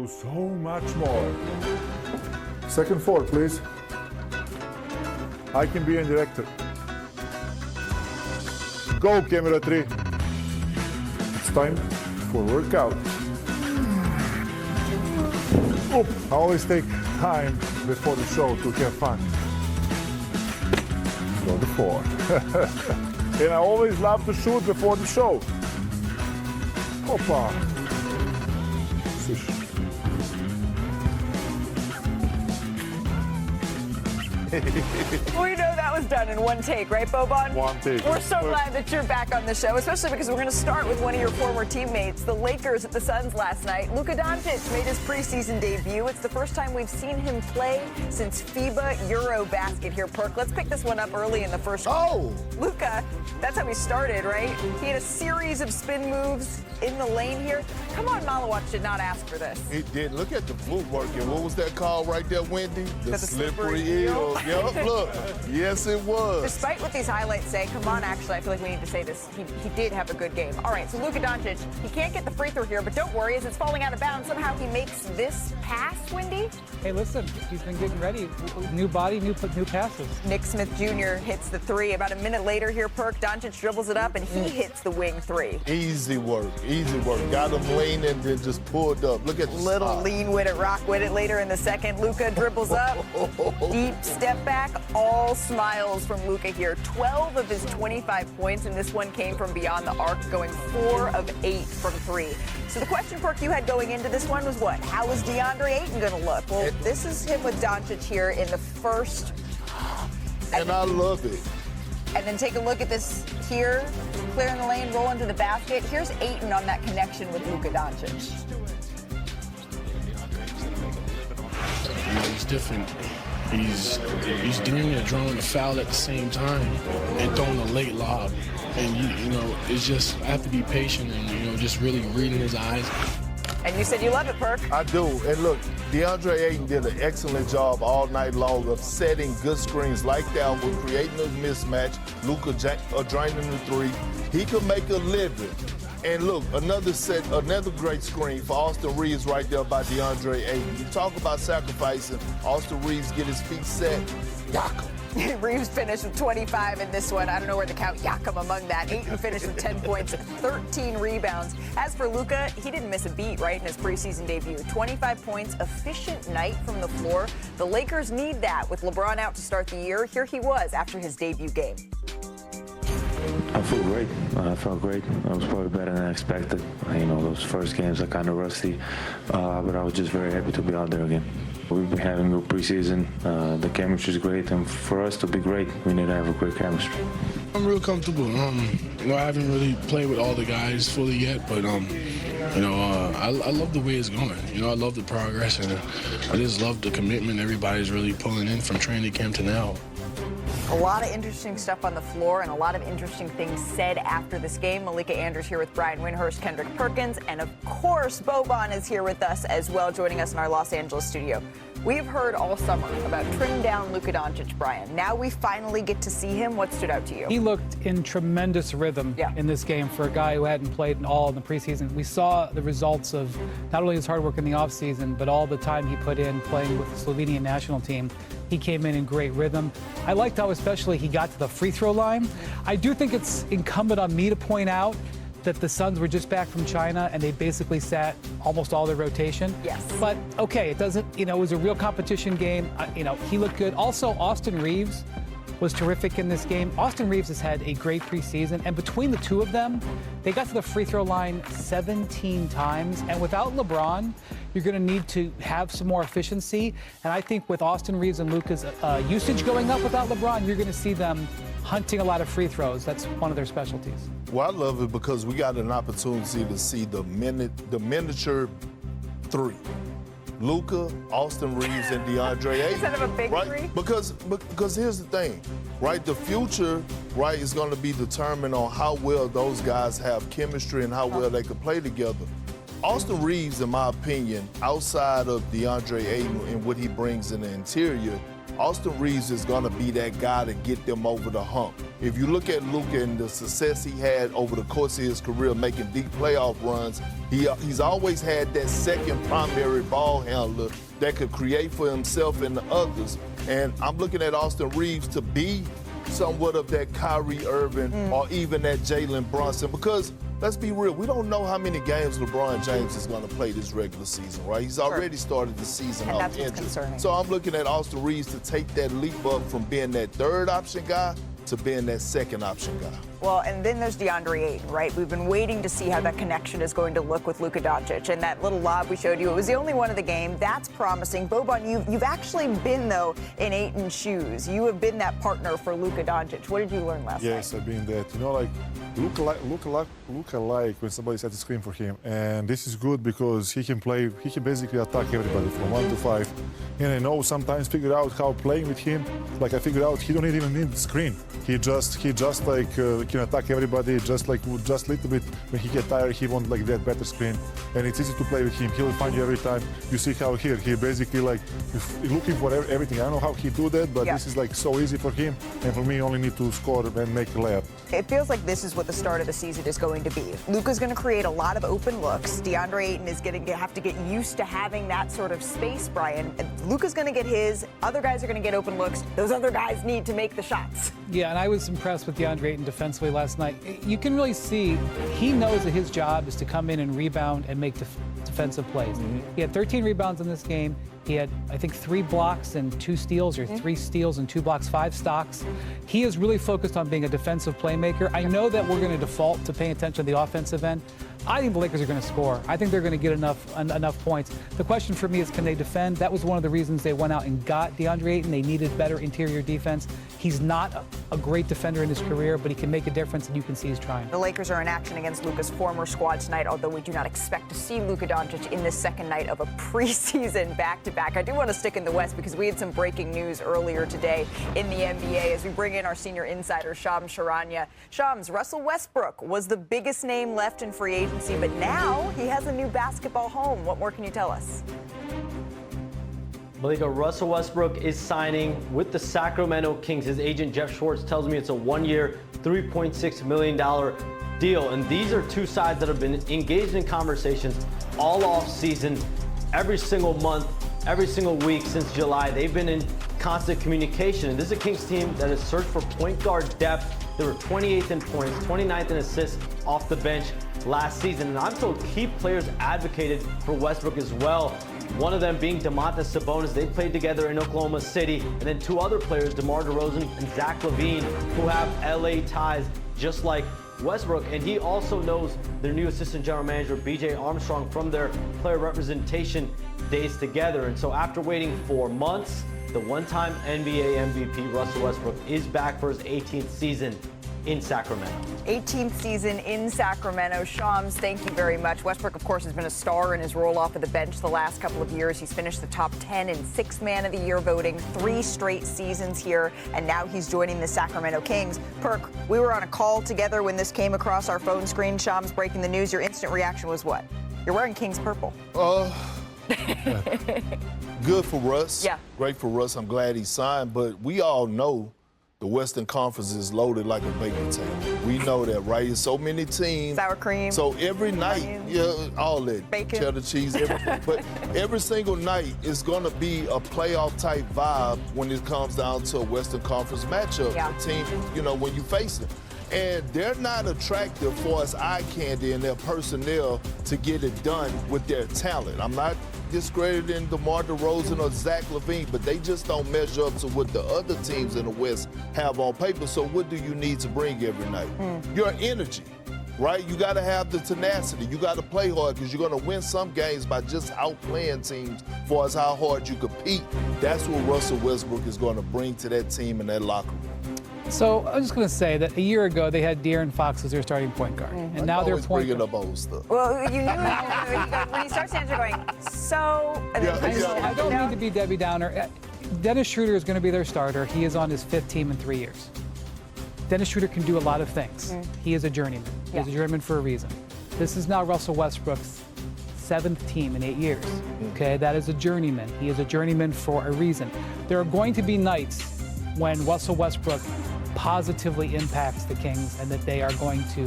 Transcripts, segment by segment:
So much more. Second four, please. I can be a director. Go, camera 3. It's time for workout. Oh, I always take time before the show to have fun. Go to 4. And I always love to shoot before the show. Opa. Swish. Well, you know that was done in one take, right, Boban? One take. We're so glad that you're back on the show, especially because we're going to start with one of your former teammates, the Lakers at the Suns last night. Luka Doncic made his preseason debut. It's the first time we've seen him play since FIBA Eurobasket here, Perk. Let's pick this one up early in the first quarter. Luka, that's how he started, right? He had a series of spin moves in the lane here. Come on, Malawach did not ask for this. He did. Look at the footwork. And what was that called right there, Wendy? The slippery heel. Yep, look. Yes, it was. Despite what these highlights say, come on, actually, I feel like we need to say this. He did have a good game. All right, so Luka Doncic, he can't get the free throw here, but don't worry, as it's falling out of bounds, somehow he makes this pass, Wendy. Hey, listen, he's been getting ready. New body, new passes. Nick Smith Jr. hits the three. About a minute later here, Perk, Doncic dribbles it up, and he hits the wing three. Easy work, easy work. Got him leaning, then just pulled up. Look at the little spot. Lean with it, rock with it later in the second. Luka dribbles up, deep step back, all smiles from Luka here. 12 of his 25 points, and this one came from beyond the arc, going 4 of 8 from 3. So the question, Perk, you had going into this one was what? How is DeAndre Ayton going to look? Well, this is him with Doncic here in the first. And I love it. And then take a look at this here, clearing the lane, rolling to the basket. Here's Ayton on that connection with Luka Doncic. He's different. He's doing and drawing the foul at the same time and throwing a late lob. And you know, it's just I have to be patient and just really reading his eyes. And you said you love it, Perk. I do. And look, DeAndre Ayton did an excellent job all night long of setting good screens like that one, creating a mismatch. Luka draining the three. He could make a living. And look, another great screen for Austin Reeves right there by DeAndre Ayton. You talk about sacrificing. Austin Reeves get his feet set. Yakum. Reeves finished with 25 in this one. I don't know where to count Yakum among that. Ayton finished with 10 points, 13 rebounds. As for Luka, he didn't miss a beat, right, in his preseason debut. 25 points, efficient night from the floor. The Lakers need that with LeBron out to start the year. Here he was after his debut game. I feel great. I felt great. I was probably better than I expected. Those first games are kind of rusty, but I was just very happy to be out there again. We've been having a good preseason. The chemistry is great, and for us to be great, we need to have a great chemistry. I'm real comfortable. I haven't really played with all the guys fully yet, but I love the way it's going. I love the progress, and I just love the commitment everybody's really pulling in from training camp to now. A lot of interesting stuff on the floor and a lot of interesting things said after this game. Malika Andrews here with Brian Windhorst, Kendrick Perkins, and of course, Boban is here with us as well, joining us in our Los Angeles studio. We've heard all summer about trim down Luka Doncic, Brian. Now we finally get to see him. What stood out to you? He looked in tremendous rhythm in this game for a guy who hadn't played in the preseason. We saw the results of not only his hard work in the offseason, but all the time he put in playing with the Slovenian national team. He came in great rhythm. I liked how especially he got to the free throw line. I do think it's incumbent on me to point out that the Suns were just back from China and they basically sat almost all their rotation. Yes. But okay, it doesn't, it was a real competition game. He looked good. Also, Austin Reeves was terrific in this game. Austin Reeves has had a great preseason, and between the two of them, they got to the free throw line 17 times. And without LeBron, you're going to need to have some more efficiency. And I think with Austin Reeves and Luka's usage going up without LeBron, you're going to see them hunting a lot of free throws. That's one of their specialties. Well, I love it because we got an opportunity to see the miniature three. Luka, Austin Reeves, and DeAndre Ayton. Instead of a big three? Because here's the thing, right? The future, right, is going to be determined on how well those guys have chemistry and how well they can play together. Austin Reeves, in my opinion, outside of DeAndre Ayton and what he brings in the interior, Austin Reeves is going to be that guy to get them over the hump. If you look at Luka and the success he had over the course of his career making deep playoff runs, he's always had that second primary ball handler that could create for himself and the others. And I'm looking at Austin Reeves to be somewhat of that Kyrie Irving or even that Jalen Brunson, because let's be real, we don't know how many games LeBron James is going to play this regular season, right? He's already started the season off injured. So I'm looking at Austin Reeves to take that leap up from being that third option guy to being that second option guy. Well, and then there's DeAndre Ayton, right? We've been waiting to see how that connection is going to look with Luka Doncic. And that little lob we showed you, it was the only one of the game. That's promising. Boban, you've actually been, though, in Ayton's shoes. You have been that partner for Luka Doncic. What did you learn last night? Yes, I've been that. You know, like, Luka like when somebody sets a screen for him. And this is good because he can basically attack everybody from 1 to 5. And I know sometimes figure out how playing with him, like I figured out he don't even need the screen. He just like can attack everybody just a little bit. When he get tired, he won't like that better screen. And it's easy to play with him. He'll find you every time. You see how he basically like looking for everything. I don't know how he do that, but this is like so easy for him. And for me, you only need to score and make a layup. It feels like this is what the start of the season is going to be. Luka's going to create a lot of open looks. DeAndre Ayton is going to have to get used to having that sort of space, Brian. Luka's going to get his. Other guys are going to get open looks. Those other guys need to make the shots. Yeah, and I was impressed with DeAndre Ayton defensively last night. You can really see he knows that his job is to come in and rebound and make defensive plays. He had 13 rebounds in this game. He had, I think, 3 blocks and 2 steals, or 3 steals and 2 blocks, 5 stocks. He is really focused on being a defensive playmaker. I know that we're going to default to paying attention to the offensive end. I think the Lakers are going to score. I think they're going to get enough points. The question for me is, can they defend? That was one of the reasons they went out and got DeAndre Ayton. They needed better interior defense. He's not a great defender in his career, but he can make a difference, and you can see he's trying. The Lakers are in action against Luka's former squad tonight, although we do not expect to see Luka Doncic in this second night of a preseason back-to-back. I do want to stick in the West because we had some breaking news earlier today in the NBA as we bring in our senior insider, Shams Charania. Shams, Russell Westbrook was the biggest name left in free agency, but now he has a new basketball home. What more can you tell us? Malika, Russell Westbrook is signing with the Sacramento Kings. His agent, Jeff Schwartz, tells me it's a 1-year, $3.6 million deal. And these are two sides that have been engaged in conversations all off season, every single month, every single week since July. They've been in constant communication. And this is a Kings team that has searched for point guard depth. They were 28th in points, 29th in assists off the bench last season. And I'm told key players advocated for Westbrook as well. One of them being Domantas Sabonis. They played together in Oklahoma City. And then 2 other players, DeMar DeRozan and Zach LaVine, who have LA ties just like Westbrook. And he also knows their new assistant general manager, BJ Armstrong, from their player representation days together. And so after waiting 4 months, the one-time NBA MVP Russell Westbrook is back for his 18th season in Sacramento. 18th season in Sacramento. Shams, thank you very much. Westbrook, of course, has been a star in his role off of the bench the last couple of years. He's finished the top 10 in 6th Man of the Year voting, 3 straight seasons here, and now he's joining the Sacramento Kings. Perk, we were on a call together when this came across our phone screen. Shams breaking the news. Your instant reaction was what? You're wearing Kings purple. Good for Russ. Yeah. Great for Russ. I'm glad he signed, but we all know the Western Conference is loaded like a baked potato. We know that, right? There's so many teams. Sour cream. So every night, all that. Bacon. Cheddar cheese, everything. But every single night is going to be a playoff-type vibe when it comes down to a Western Conference matchup. Yeah. A team, when you face them. And they're not attractive for us eye candy and their personnel to get it done with their talent. I'm not discrediting DeMar DeRozan or Zach LaVine, but they just don't measure up to what the other teams in the West have on paper. So what do you need to bring every night? Your energy, right? You got to have the tenacity. You got to play hard because you're going to win some games by just outplaying teams for as how hard you compete. That's what Russell Westbrook is going to bring to that team and that locker room. So I'm just going to say that a year ago they had De'Aaron Fox as their starting point guard, and now they're bringing up old stuff. Well, you knew when he starts answering, going and then I don't mean to be Debbie Downer. Dennis Schroeder is going to be their starter. He is on his 5th team in 3 years. Dennis Schroeder can do a lot of things. He is a journeyman. He's a journeyman for a reason. This is now Russell Westbrook's 7th team in 8 years. Okay, that is a journeyman. He is a journeyman for a reason. There are going to be nights when Russell Westbrook positively impacts the Kings and that they are going to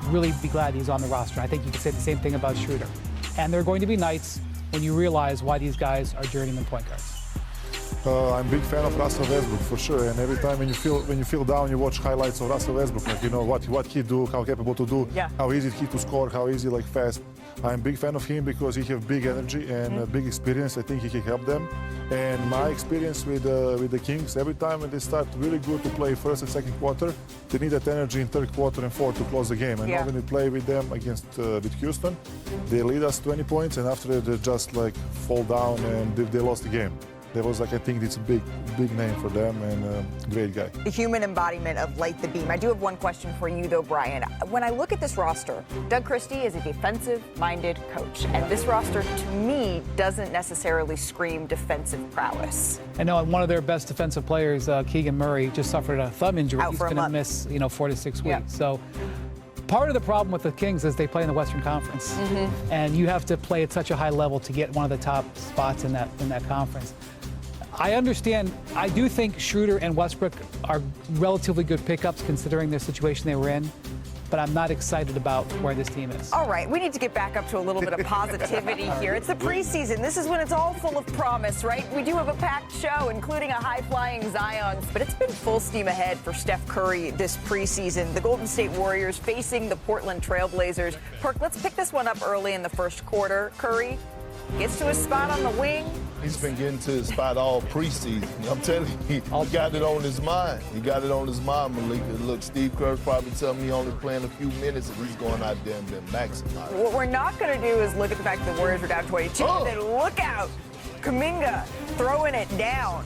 really be glad he's on the roster. I think you could say the same thing about Schroeder. And there are going to be nights when you realize why these guys are journeyman point guards. I'm a big fan of Russell Westbrook for sure, and every time when you feel down, you watch highlights of Russell Westbrook, like you know what he do, how capable to do, how easy he to score, how easy like fast. I'm a big fan of him because he have big energy and big experience. I think he can help them. And my experience with the Kings, every time when they start really good to play first and second quarter, they need that energy in third quarter and fourth to close the game. And now when we play with them against with Houston, they lead us 20 points, and after they just like fall down and they lost the game. There was like, I think it's a big name for them and great guy. The human embodiment of light the beam. I do have one question for you though, Brian. When I look at this roster, Doug Christie is a defensive-minded coach, and this roster to me doesn't necessarily scream defensive prowess. I know one of their best defensive players, Keegan Murray, just suffered a thumb injury. Out He's for a going to month. miss, 4 to 6 weeks. So part of the problem with the Kings is they play in the Western Conference, and you have to play at such a high level to get one of the top spots in that conference. I understand. I do think Schroeder and Westbrook are relatively good pickups considering their situation they were in, but I'm not excited about where this team is. All right, we need to get back up to a little bit of positivity here. It's the preseason. This is when it's all full of promise, right? We do have a packed show, including a high-flying Zion, but it's been full steam ahead for Steph Curry this preseason. The Golden State Warriors facing the Portland Trailblazers. Perk, let's pick this one up early in the first quarter. Curry gets to his spot on the wing. He's been getting to his spot all preseason. I'm telling you, he got it on his mind. He got it on his mind, Malika. Look, Steve Kerr probably telling me he only playing a few minutes and he's going out there and then maximize. What we're not going to do is look at the fact that the Warriors are down 22. And then look out. Kuminga throwing it down.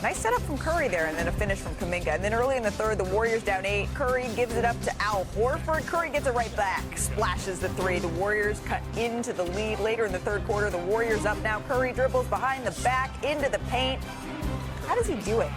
Nice setup from Curry there, and then a finish from Kuminga. And then early in the third, the Warriors down 8. Curry gives it up to Al Horford. Curry gets it right back, splashes the 3. The Warriors cut into the lead. Later in the third quarter, the Warriors up now. Curry dribbles behind the back into the paint. How does he do it?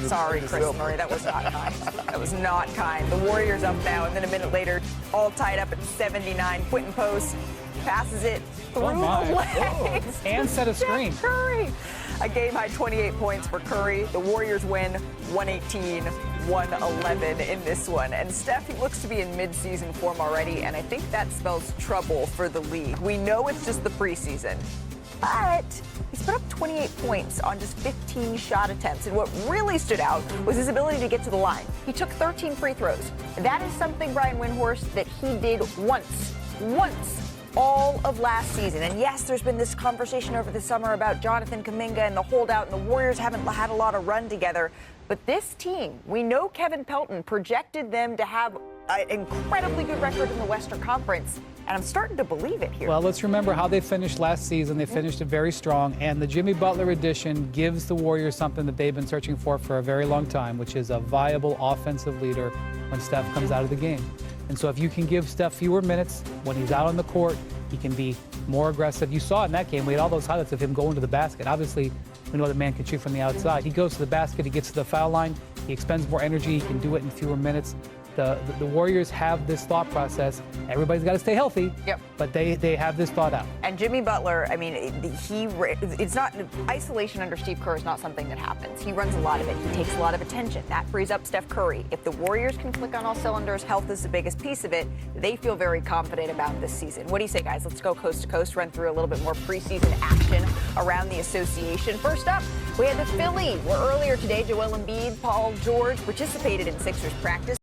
Sorry, Chris Murray, that was not kind. That was not kind. The Warriors up now, and then a minute later, all tied up at 79. Quentin Post passes it through the legs. And set a screen. Curry. A game-high 28 points for Curry. The Warriors win 118-111 in this one. And Steph, he looks to be in mid-season form already, and I think that spells trouble for the league. We know it's just the preseason, but he's put up 28 points on just 15 shot attempts. And what really stood out was his ability to get to the line. He took 13 free throws. That is something, Brian Windhorst, that he did once all of last season. And yes, there's been this conversation over the summer about Jonathan Kuminga and the holdout, and the Warriors haven't had a lot of run together. But this team, we know Kevin Pelton projected them to have an incredibly good record in the Western Conference, and I'm starting to believe it here. Well, let's remember how they finished last season. They finished it very strong, and the Jimmy Butler addition gives the Warriors something that they've been searching for a very long time, which is a viable offensive leader when Steph comes out of the game. And so if you can give Steph fewer minutes when he's out on the court, he can be more aggressive. You saw in that game, we had all those highlights of him going to the basket. Obviously, we know the man can shoot from the outside. He goes to the basket, he gets to the foul line, he expends more energy, he can do it in fewer minutes. The Warriors have this thought process. Everybody's got to stay healthy, but they have this thought out. And Jimmy Butler, I mean, it's not isolation under Steve Kerr is not something that happens. He runs a lot of it. He takes a lot of attention. That frees up Steph Curry. If the Warriors can click on all cylinders, health is the biggest piece of it. They feel very confident about this season. What do you say, guys? Let's go coast to coast, run through a little bit more preseason action around the association. First up, we had the Philly, where earlier today, Joel Embiid, Paul George participated in Sixers practice.